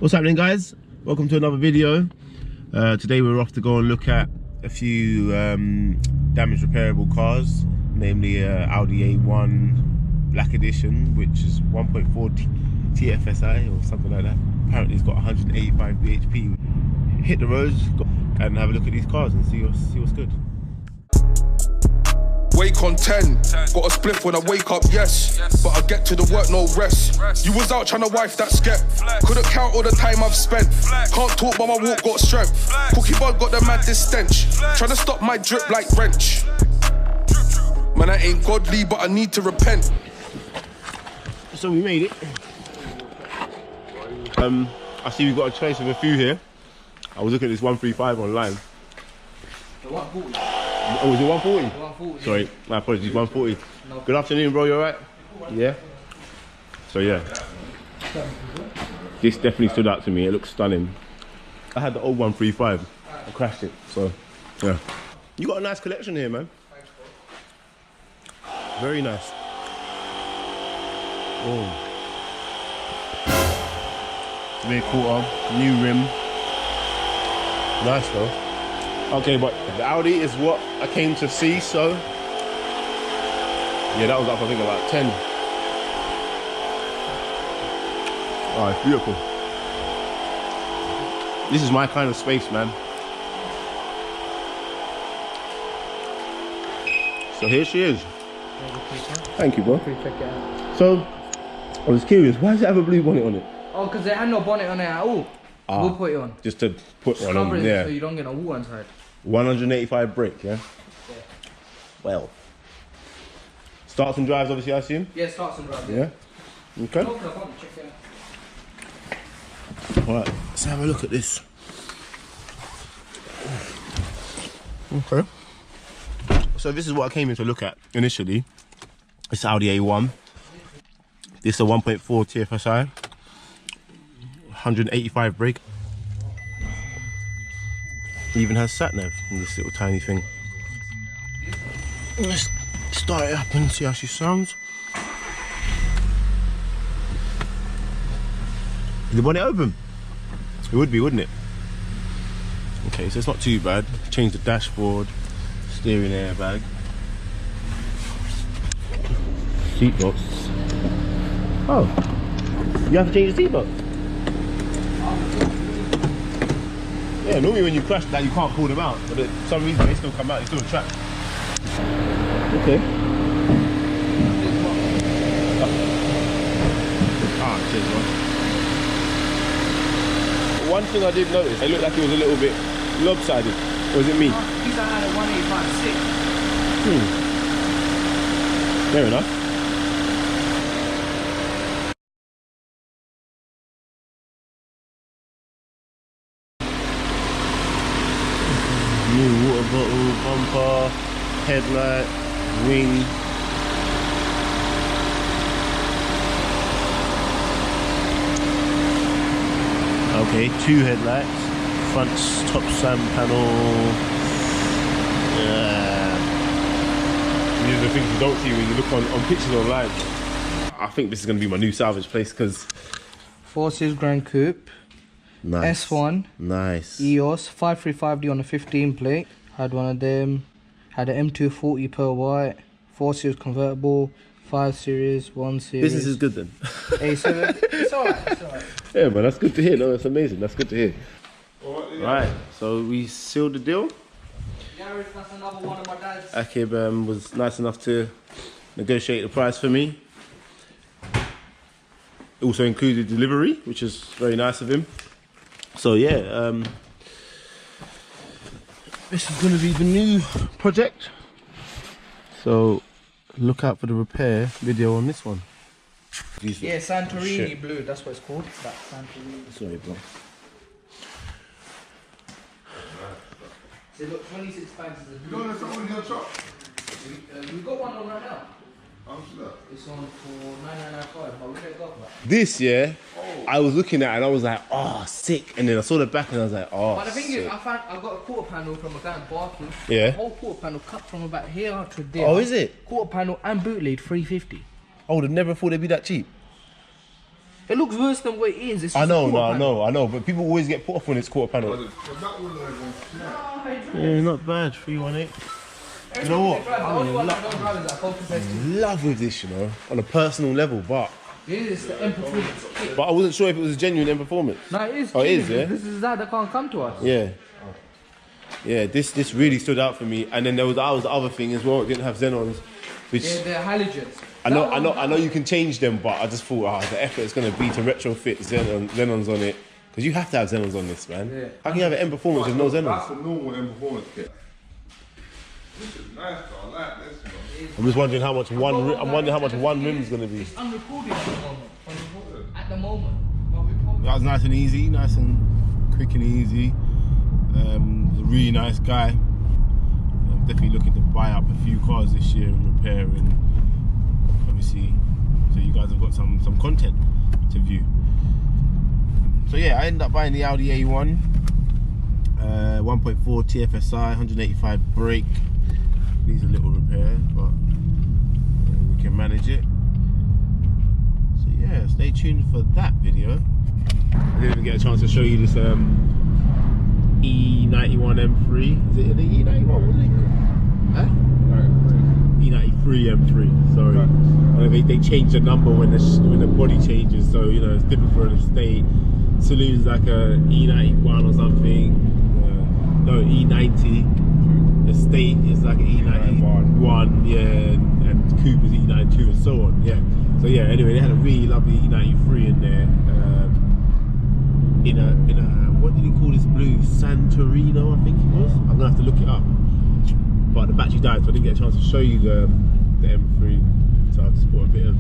What's happening, guys? Welcome to another video. Today we're off to go and look at a few damaged repairable cars, namely Audi A1 Black Edition, which is 1.4 TFSI or something like that. Apparently it's got 185 bhp. Hit the roads and have a look at these cars and see what's good. Wake on 10, got a spliff when I wake up, yes. But I get to the work, no rest. You was out trying to wife that skep. Couldn't count all the time I've spent. Can't talk but my walk got strength. Cookie bud got the maddest stench. Trying to stop my drip like wrench. Man, I ain't godly, but I need to repent. So we made it. I see we've got a choice of a few here. I was looking at this 135 online. The 140. Oh, was it 140? 140. Sorry, my apologies, 140. No. Good afternoon, bro, you alright? Yeah? So yeah. This definitely stood out to me, it looks stunning. I had the old 135, I crashed it, so yeah. You got a nice collection here, man. Very nice. Oh. Rear quarter, new rim. Nice though. Okay, but the Audi is what I came to see, so yeah, that was up I think about 10. Oh, it's beautiful. This is my kind of space, man. So here she is. Thank you, bro. So I was curious, why does it have a blue bonnet on it? Oh, because it had no bonnet on it at all. We'll put it on. Just to put one cover on, it yeah. so you don't get no water inside. 185 brake, yeah? Yeah. Well. Starts and drives, obviously, I assume? Yeah, starts and drives. Yeah? Okay. Alright, let's have a look at this. Okay. So this is what I came in to look at initially. It's Audi A1. This is a 1.4 TFSI. 185 brake. Even has sat nav in this little tiny thing. Let's start it up and see how she sounds. Is the bonnet open? It would be, wouldn't it? Okay, so it's not too bad. Change the dashboard, steering airbag, seat belts. Oh, you have to change the seat belt. Yeah, normally when you crash that you can't pull them out, but for some reason they still come out, it's still trapped. Okay. Ah, cheers, bro. One thing I did notice, it looked like it was a little bit lopsided. Or was it me? These I had a 185.6. Fair enough. New water bottle, bumper, headlight, wing. Okay, two headlights, front top sand panel. These are the things you don't see when you look on pictures online. I think this is going to be my new salvage place because... 4 Series Grand Coupe. Nice. S1. Nice. EOS 535D on a 15 plate. Had one of them. Had an M240 pearl white. 4 Series convertible. 5 Series, 1 Series. Business is good then. A7. It's alright, it's alright. Yeah, man, that's good to hear. No, that's amazing. That's good to hear. Right, so we sealed the deal. Garage, that's another one of my dad's. Akib was nice enough to negotiate the price for me. It also included delivery, which is very nice of him. So yeah, this is going to be the new project. So look out for the repair video on this one. Yeah, Santorini blue, that's what it's called. That Santorini. Sorry, bro. So look, 26 pints is a blue. You know there's something in your truck? We've got one on right now. How much is that? It's on for 99.95, but we don't go for that. This, yeah, I was looking at it and I was like, oh, sick. And then I saw the back and I was like, oh, But the thing sick. is, I got a quarter panel from a guy in Barking. Yeah. The whole quarter panel cut from about here to there. Oh, is it? Quarter panel and bootleg, 350. I would have never thought they'd be that cheap. It looks worse than what it is. It's I just know, a quarter panel. I know, but people always get put off when it's quarter panel. Yeah, not bad, 318. You know what? I'm in love with this, you know, on a personal level, but This is the M Performance kit. I wasn't sure if it was a genuine M Performance. No, it is. Oh, it is, genuine. yeah? This is that can't come to us. Yeah. Yeah, this really stood out for me. And then that was the other thing as well. It didn't have xenons, which Yeah, they're halogens. I know you can change them, but I just thought the effort is going to be to retrofit xenons on it, because you have to have xenons on this, man. Yeah. How can you have an M Performance with no xenons? That's a normal M Performance kit. This is nice, though. I like this one. I'm just wondering how much one rim is going to be. It's unrecorded at the moment. But we probably That was nice and easy, nice and quick and easy. He's a really nice guy. I'm definitely looking to buy up a few cars this year and repair, and obviously, so you guys have got some content to view. So yeah, I ended up buying the Audi A1, 1.4 TFSI, 185 brake. Needs a little repair, but we can manage it. So yeah, stay tuned for that video. I didn't even get a chance to show you this E91 M3. Is it the E91? What was it? Huh? E93 M3. Sorry. They changed the number when the body changes, so you know it's different for an estate. Saloon's like a E91 or something. No, E90. Estate is like an E91, yeah, and coupe is E92 and so on, yeah. So yeah, anyway, they had a really lovely E93 in there. In a what did he call this blue? Santorino, I think it was. I'm gonna have to look it up. But the battery died, so I didn't get a chance to show you the M3. So I just put a bit of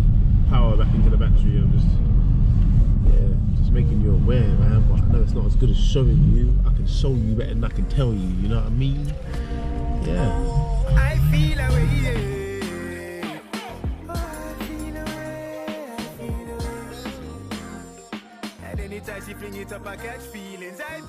power back into the battery and just making you aware, man. But I know it's not as good as showing you. I can show you better than I can tell you. You know what I mean? Yeah. I feel away. And anytime she fling it up, I catch feelings. I